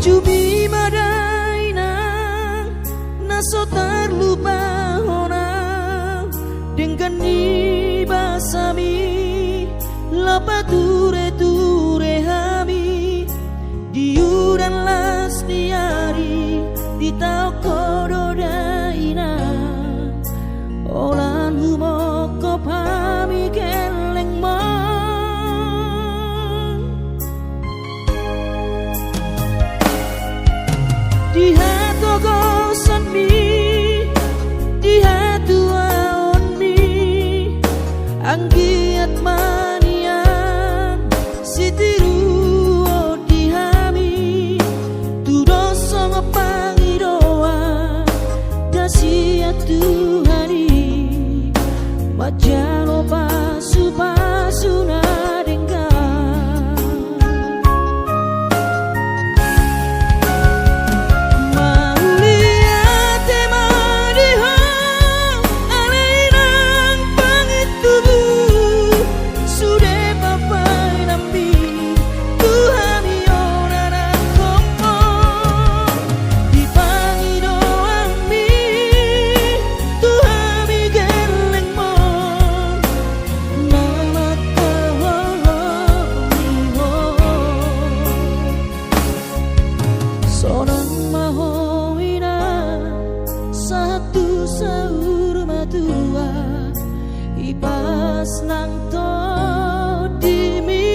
Cubi badai nang naso terlupa honang dengan ni basami lapa ture hami diuran las diari di tau kododaina olan humoko pami keleng mo di hatu gosan mi di hatu aon mi anggiat manian sitiru di hami tudoso ngapangidoa dasia Tuhani majano pasu na dengka ibas nang to dimi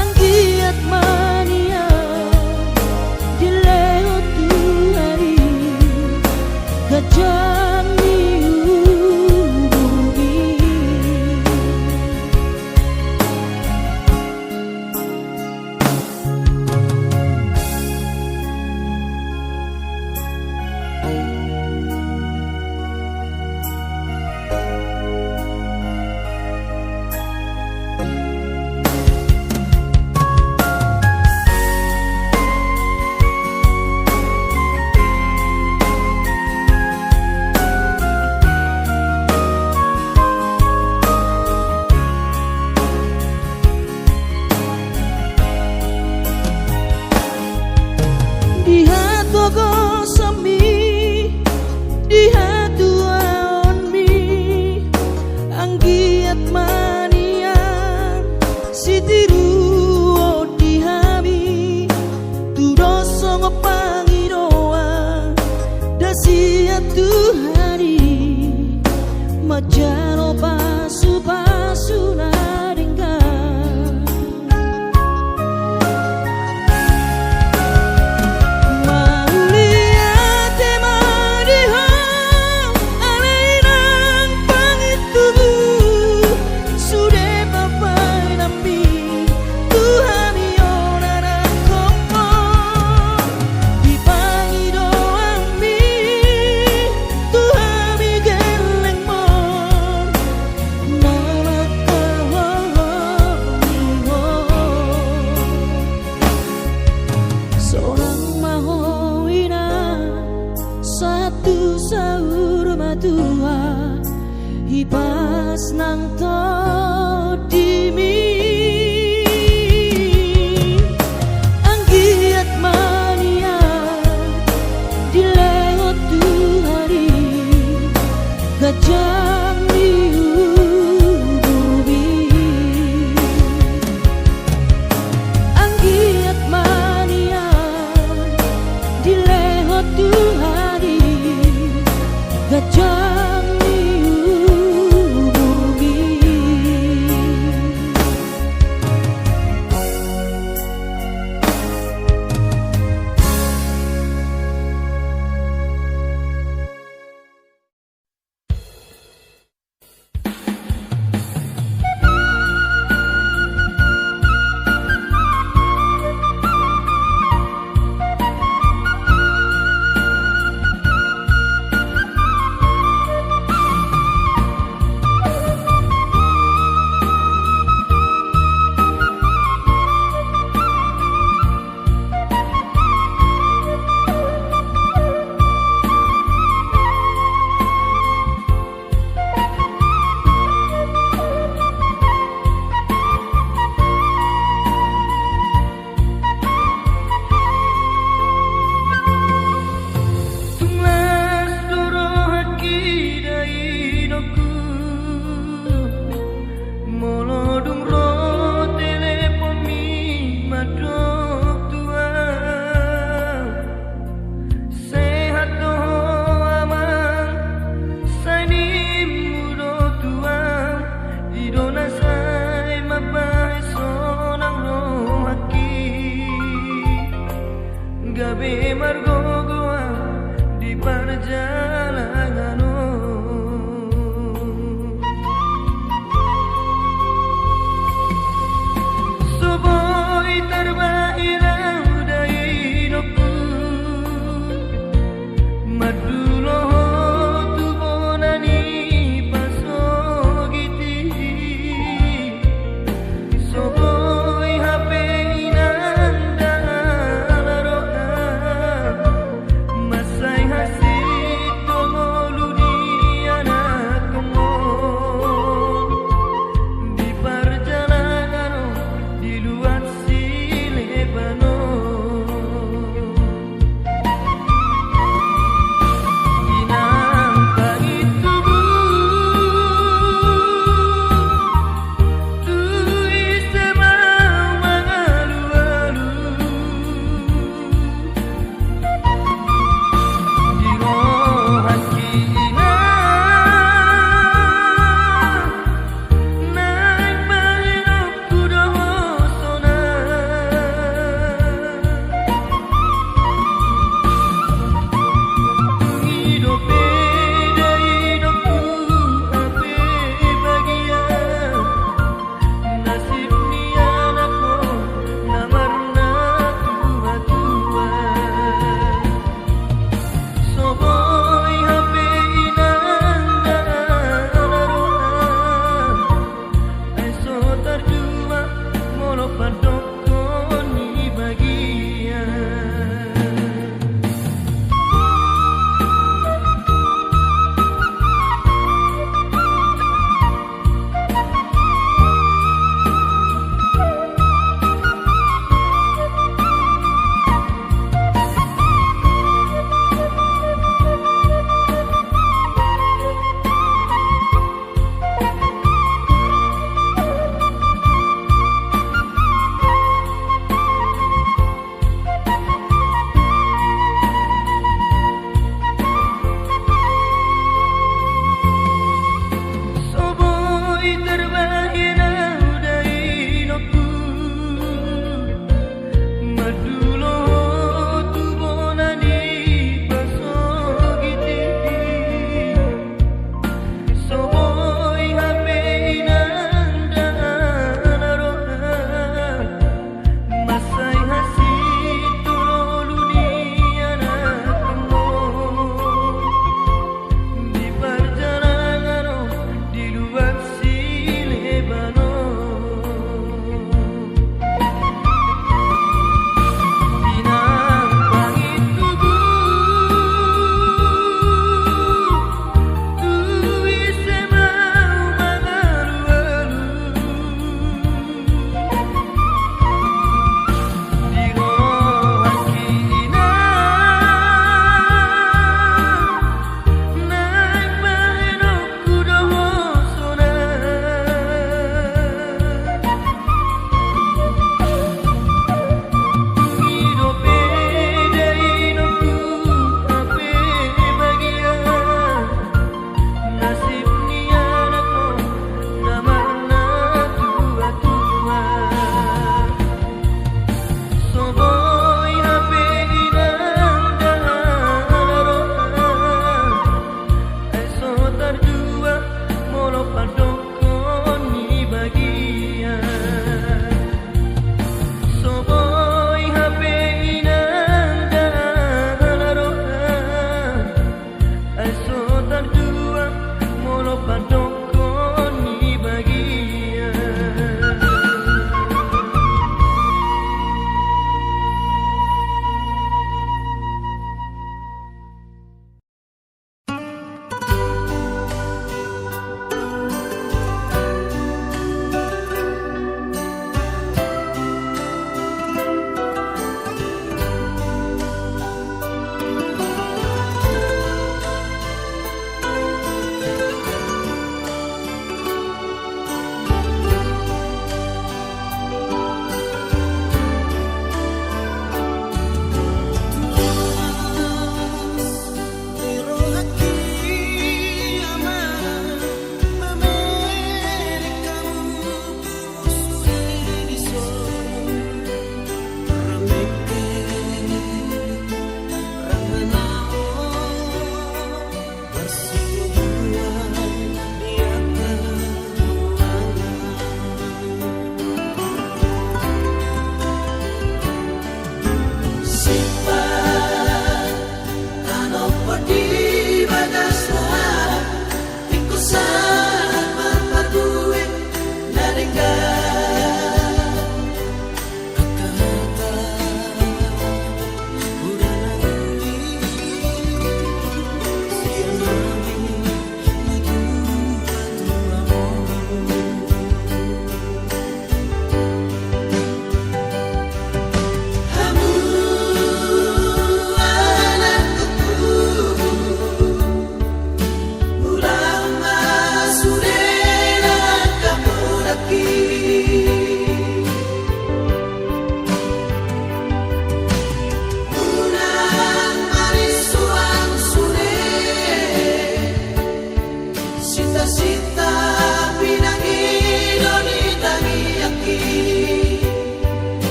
anggiat mania dileo Tuhani gajah bumi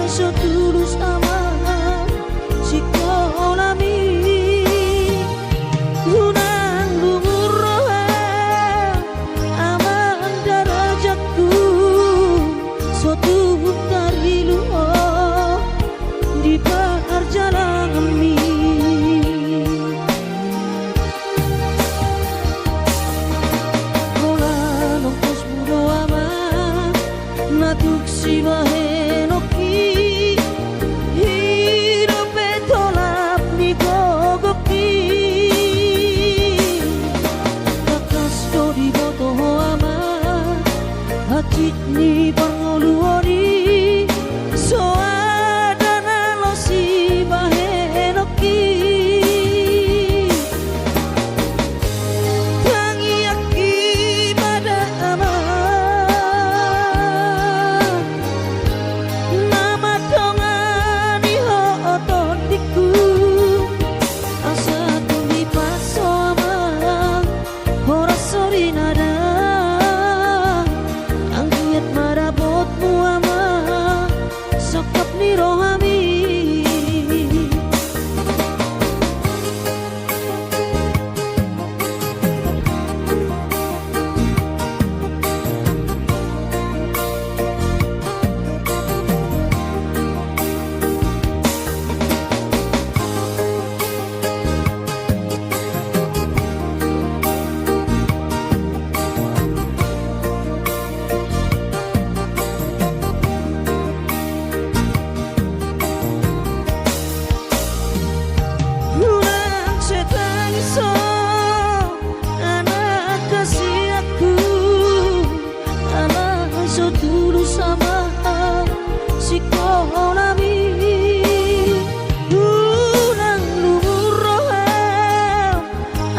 setulus aman sikolami unang luhur aman darajatku suatu dari luar di perjalanan kami Mola nongkos mudo aman natuk si bahenoki hidup betolap ni gogoki kakas do di boto aman hati ni pangoluori so ada nalo si bahenoki tangi aki pada aman nama dongani ho otondiku asa tumi paso aman ora sori nada angkiat marabotmu aman sokap ni rohami Ulang setangso anak kasih aku anak setulus sama sikolami ulang luhur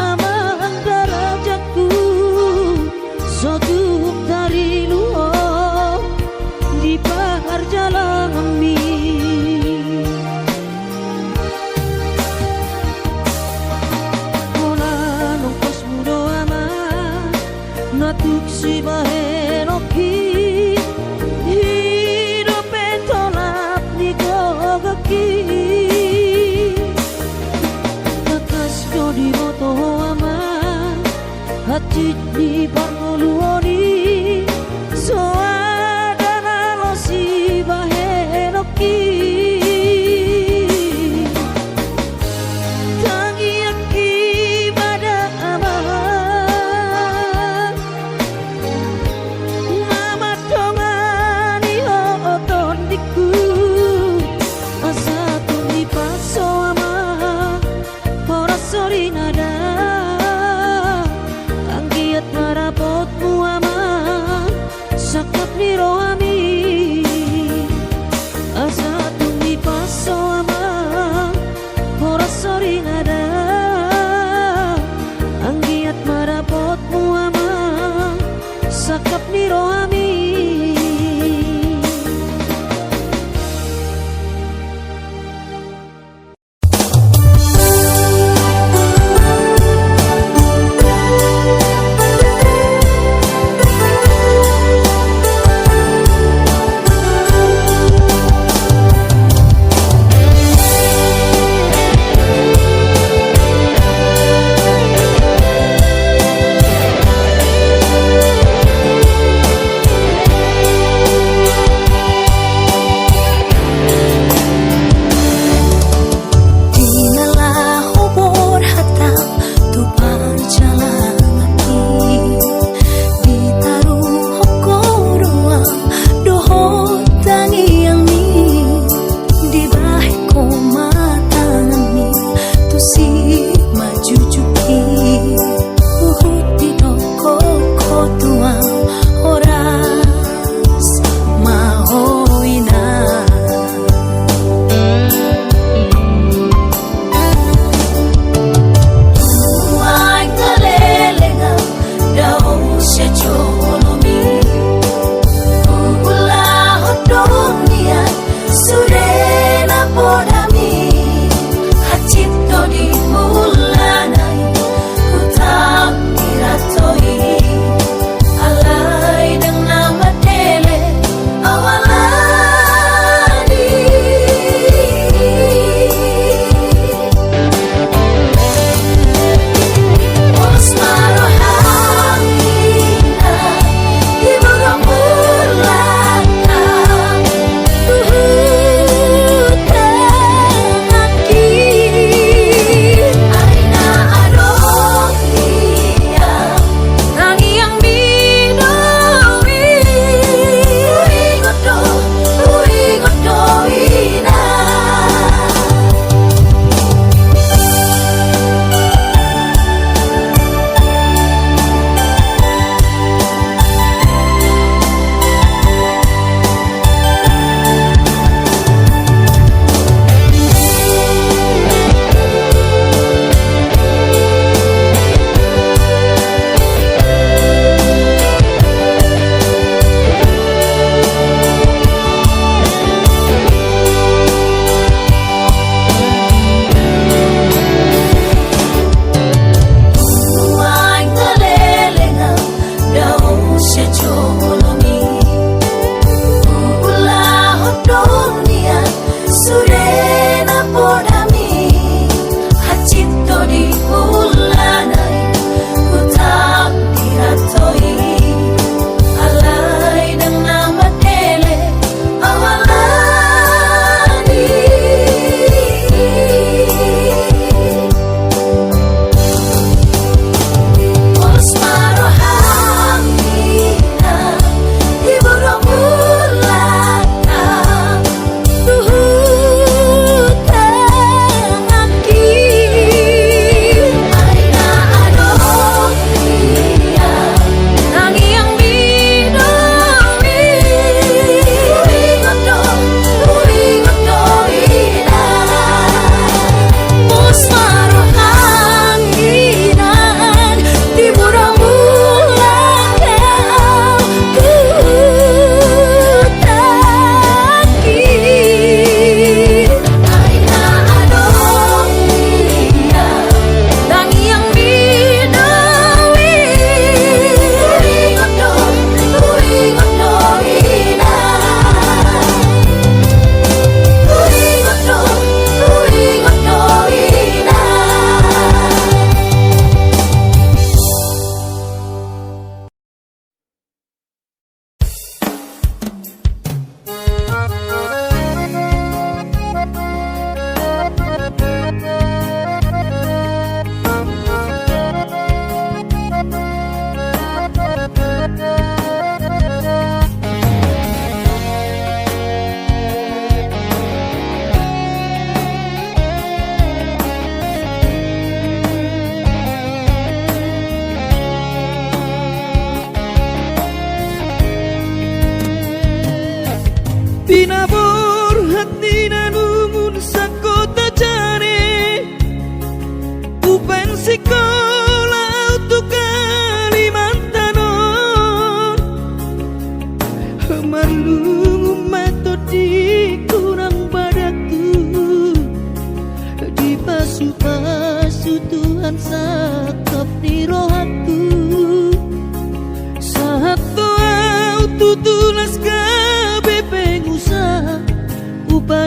aman darajatku suatu dari luar di perjalanan kami natuk si bahenoki hidup betolap ni gogoki kakas ko di boto aman hati di pangoluori so ada nalo si bahenoki tangi aki pada aman nama dongani ho otondiku asa tumi paso aman ora sori nada angkiat marapo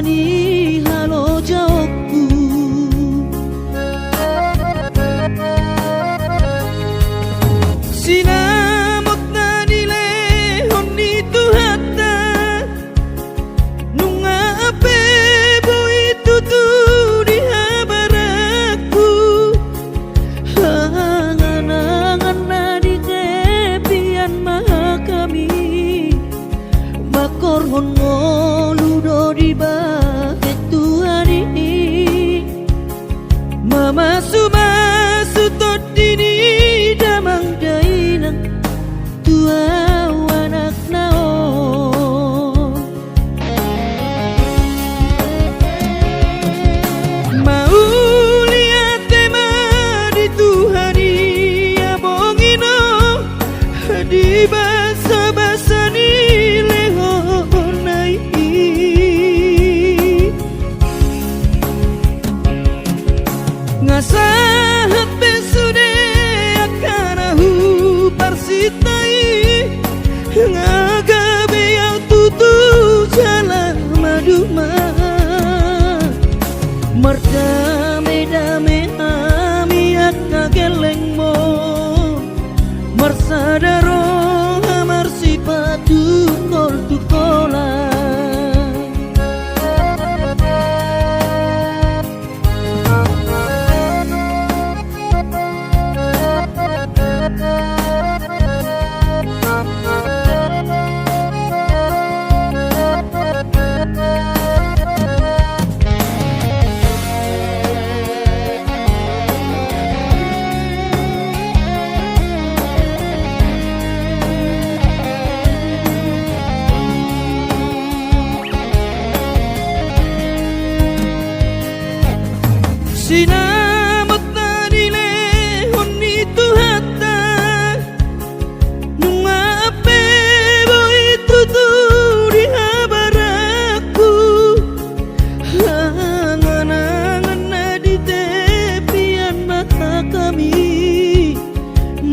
Tuhan halo jawabku. Sinamot na nile honi tuhata nunga ape boy tutu di habaraku hanganangan na di tepian maha kami makorhon ngoludo di bahet Tuhani mama sumasu todini damang dainang tua anak nao mau lihat tema di Tuhani abongino di basa-basa ni lehonai ngasahat besude akanahu parsitai ngagabe yang tutu jalan maduma merdame-dame ami akageleng mo marsadaro amar sipatu kol tukola sinamot na nile honi tuhata nunga ape boy tutu di habaraku hanganangan na di tepian mata kami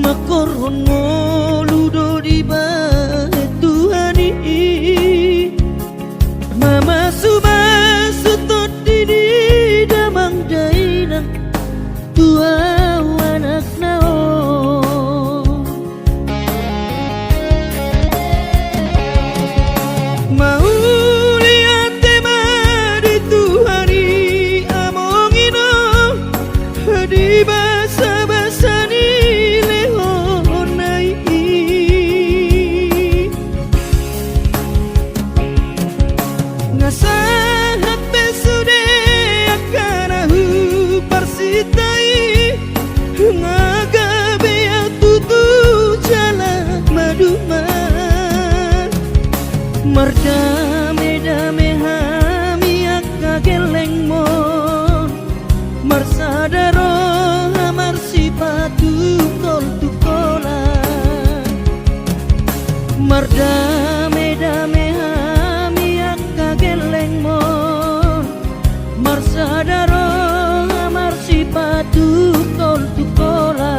makorhon ngoludo di bahet Tuhani mama sumasu todini damang dainang tua anak nao mau lihat tema di Tuhani amongino di basa-basa ni lehonai ngasahat besude akanahu parsitai ngagabe yang tutu jalan maduma merdame-dame hami akageleng mon marsadaro amar sipatu kol tukola merdame-dame hami akageleng mon marsadaro amar sipatu kol tukola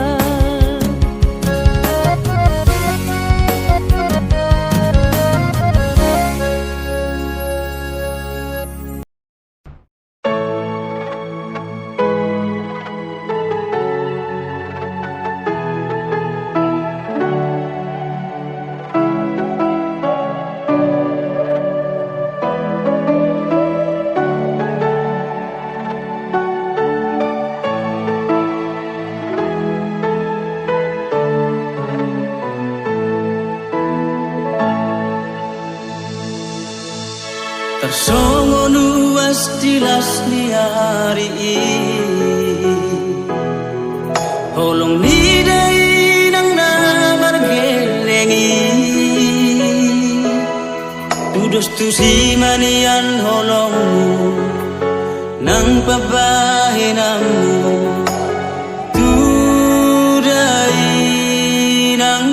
tersongo nuas dilas ni hari ini holong ni dai nang namar gelengi tudos tu si manian holongmu nang pabahinammu tudai nang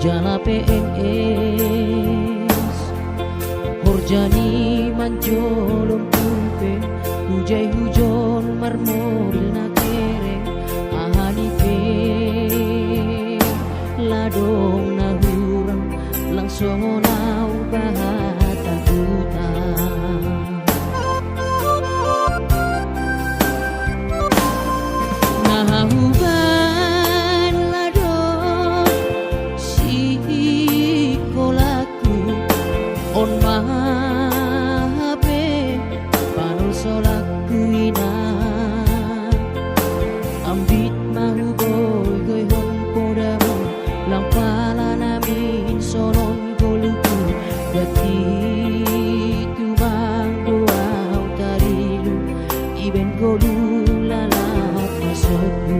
jala PNS horjani manjolom tupe hujai hujon marmoril na kere ahani pe ladong na hurang langsung nau bahata huta nahuban ladong si kolaku on mahape panul solaku ina ambit mahuboy goy hon podamu lang pala namin sonon goluku gati tubang doaw tarilu iben golu lalap masukku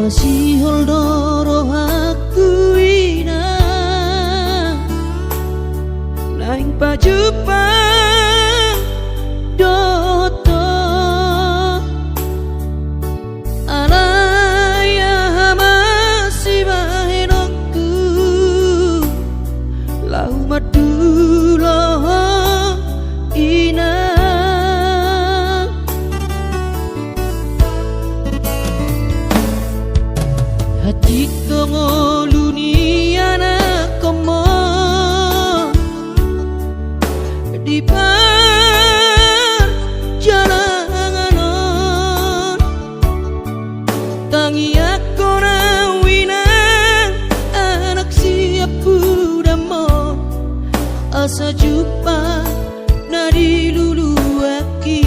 Masihol doro aku ina Naing pajupang doto Alaya masih bahenokku Lau madulo ina Hati tongo luniana komo di perjalanan tangi aku winang anak siap pudamo asa jumpa nadi lulu aki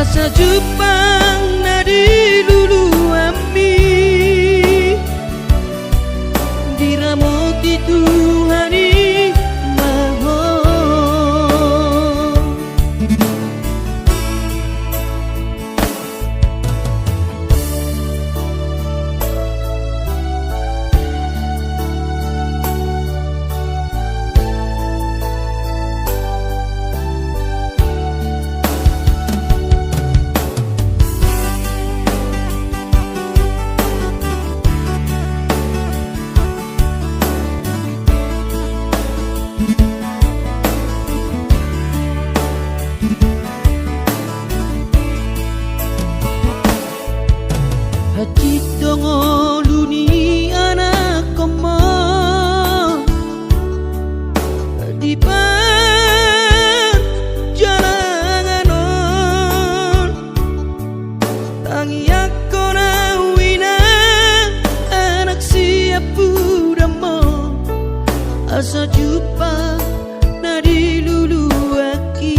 Asa Jepang nadi lulu ami diramoti Tuhani maho Hati dongo luni anak komo di perjalanan tangi aku wina anak siap pudamo asa jumpa nadi lulu aki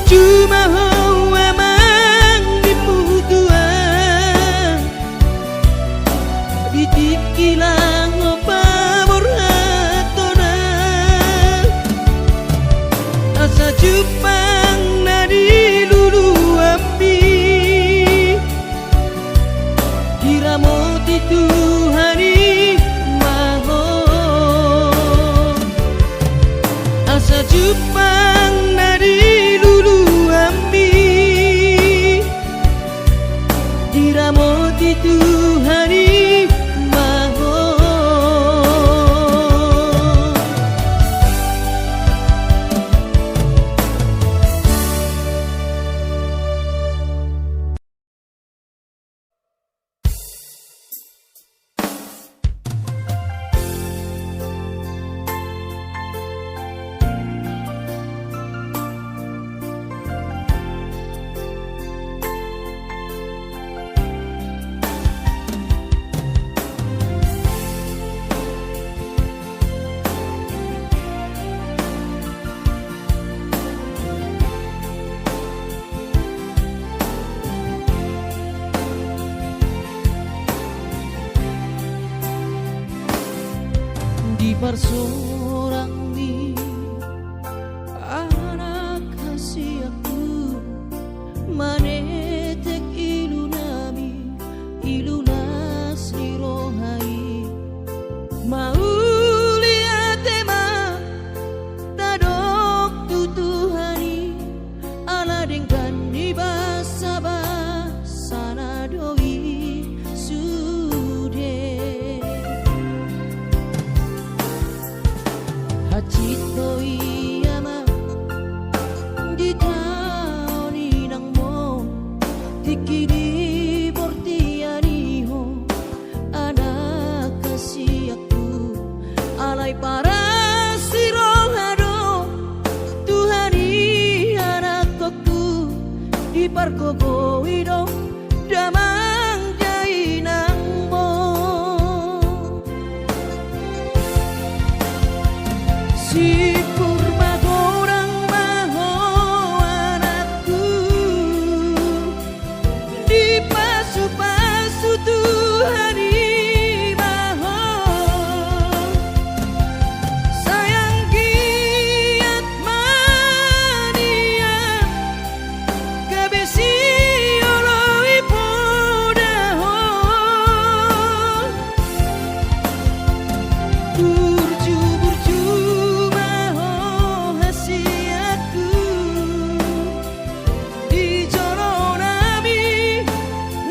Cuma hawa mangimu tuan ditikilang pamor hatona asa Jepang nadi lulu api diramoti Tuhani maho asa Jepang nadi diramoti Tuhani maho bersorang mi anak kasih aku manetek ilunami ilunas ni rohai mauliatema tadok tutuhani ala dengan di basa-basa nadoi sude hachito iyama di taoni nang mo tikini bortianiho anak kasih aku alay para sirongado Tuhani anak koku di parkogoido damang jainang mo si kurma gorang maho anakku di pasu-pasu Tuhani maho sayang giat mania kabisi oloi podaho burju-burju maho hasiatku di joronami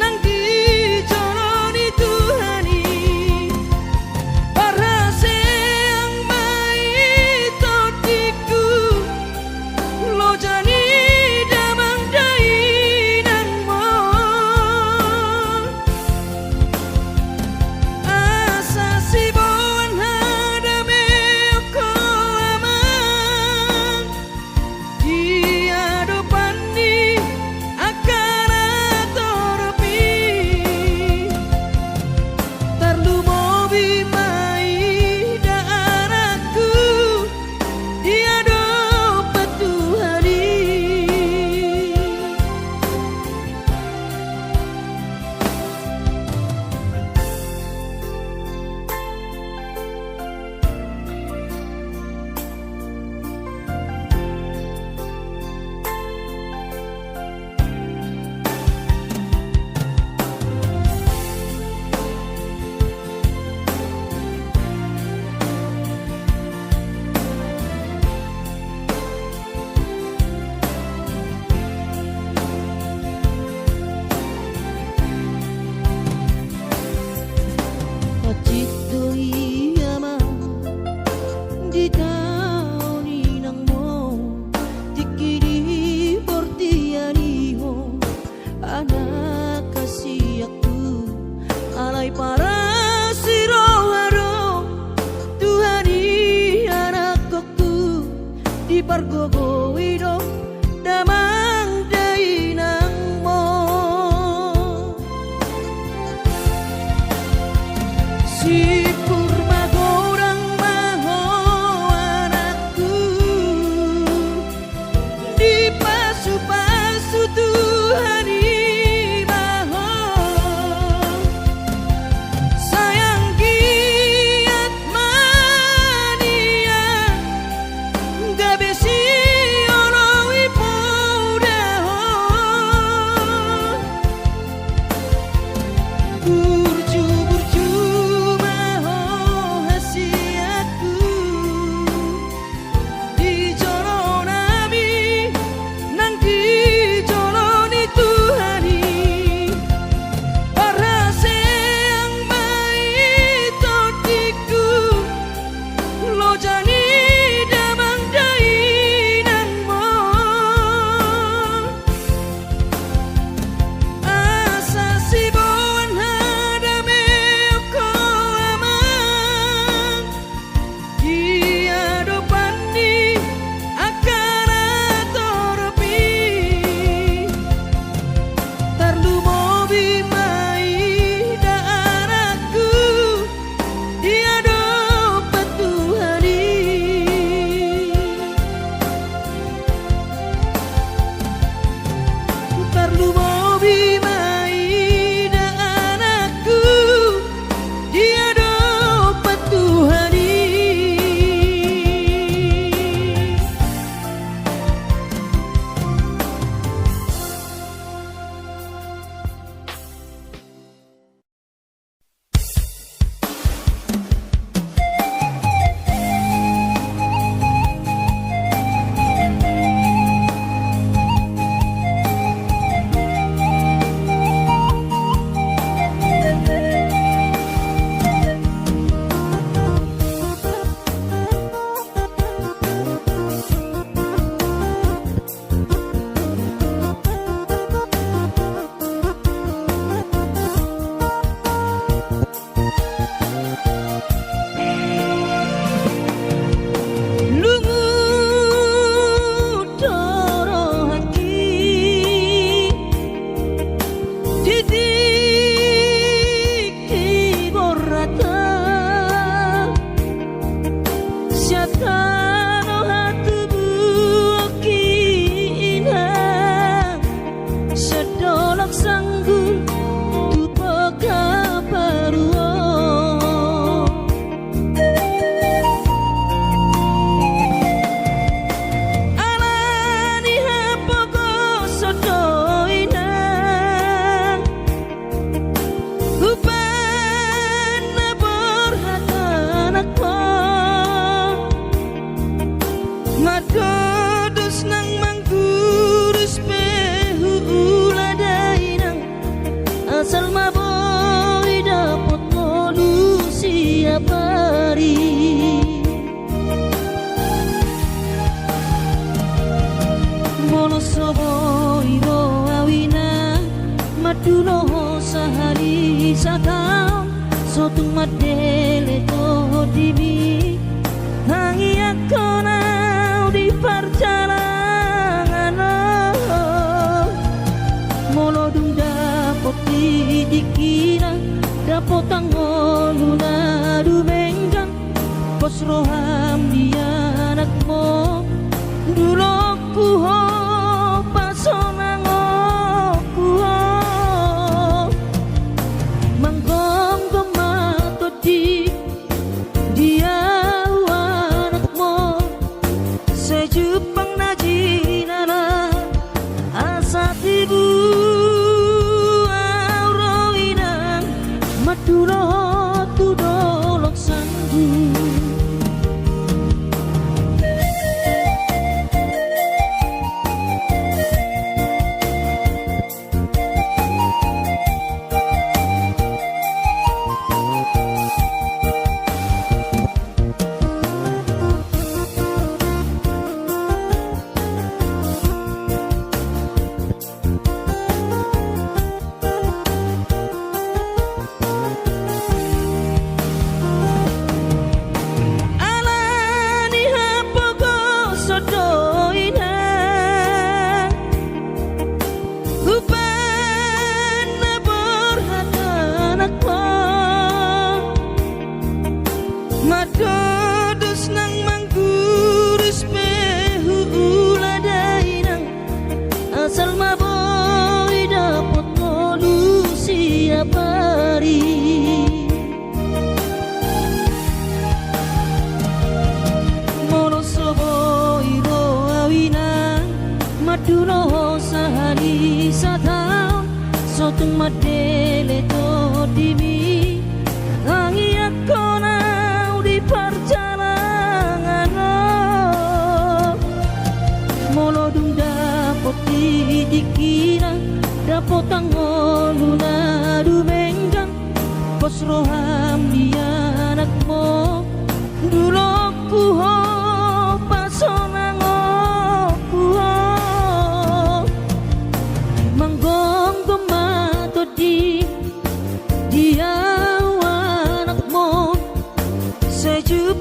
nang di joroni Tuhani parase ang maitotiku lo jani damang dainan mo asa sibuan hadame ko amang dia depan ni akan atoropi tarlu mobi mai daaraku dia dopat Tuhani hachito iyama di taoni nang mo tikiri bortianiho anak kasih aku alay para siroharo Tuhani anak koku di pargogoido damang dainang mo si kurma gorang maho anakku di pasu-pasu Tuhani maho sayang giat mania gabesi oloi Madodos nang mangkurus pehu uladai nang asal maboy dapot molu siap hari mono soboy ro awina madulo sahari sakam sotung madele to dimi hangi akona di perjalanan mono dung dapot dikina dapot angoluna dumenggang pos roham dia anakmu dulu kuho pasonango kuho manggong gemato di dia anakmu sejupang najinana asat ibu auroinang maduro tudolok sanggu Madodos nang mangkurus pehu uladai nang asal maboy dapot molu siap hari mono soboy ro awina madulo sahari satau sotung madele to dimi hangi akona di perjalanan mono dung dapot dikina dapot angoluna dumenggang pos roham dia anakmu dulu kuho pasonango kuho manggong gemato di dia anakmu sejuk